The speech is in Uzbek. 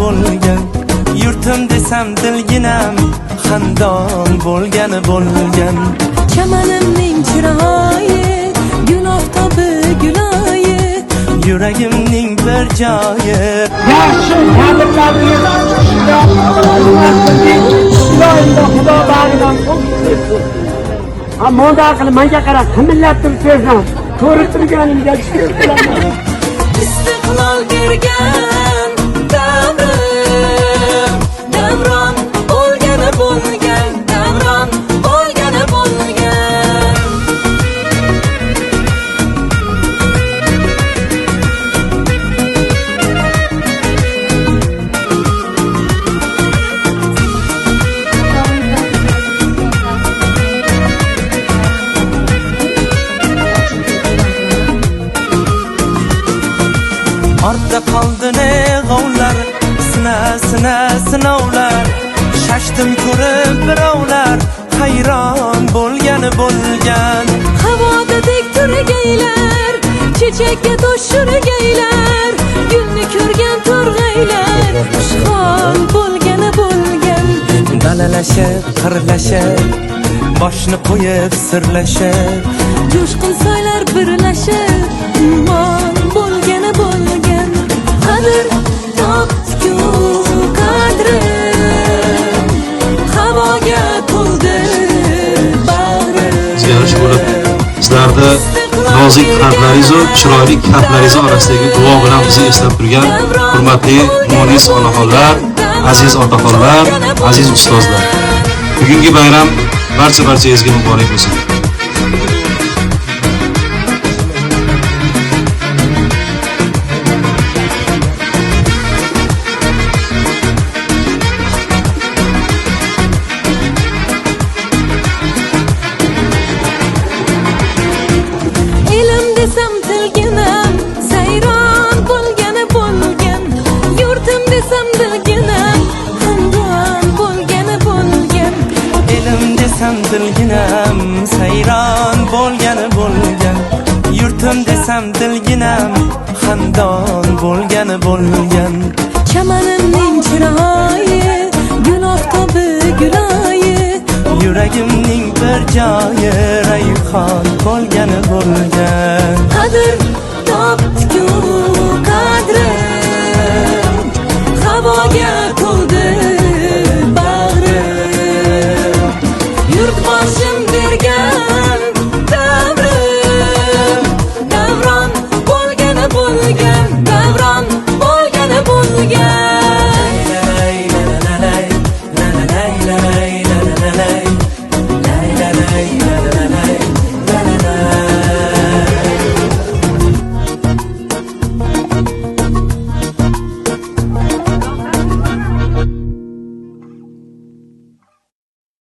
bo'lgan. Yurtim desam dilginam xandon bo'lgan. Chamanimning chiroyi gunoh tobi guloyi, yuragimning bir joyi. Yaxshi kadrlarimiz xudo bag'ridan moda qilib menga qara qimillab turibsan. Ko'rib turganingga shukur qilaman. istiqlol bergan davrim, davron bo'lgani bo'lgan, davron bo'lgani bo'lgan. Ortda qoldi ne g'ovlar, sinovlar. Shashtim ko'rib birovlar, hayron bo'lgan. Havoda tek turgaylar, chechakka to'shurgaylar, gulni ko'rgan to'rg'aylar, xushhol bo'lgani bo'lgan. Dalalashib, qirlashib, boshni qo'yib sirlashib, Jo'shqin soylar birlashib, iymon bo'lgani bo'lgan. Qadr topdi-ku qadrim, havoga to'ldi bag'rim. Ziyorat bo'lib sizlarda nozik qalblaringiz va chiroyli kalblaringiz orasidagi duo bilan bizni eslab turgan hurmatli munis onaxonlar, aziz otaxonlar, aziz ustozlar. Bugungi bayram barcha muborak bo'lsin. Elim desam tilginam, sayron bo'lgani bo'lgan. Yurtim desam dilginam, xandon bo'lgani bo'lgan. elim desam dilginam sayron bo'lgan. Yurtim desam dilginam xandon bo'lgan. Chamanimning chiroyi gunoh tobi guloyi, Yuragimning bir joyi.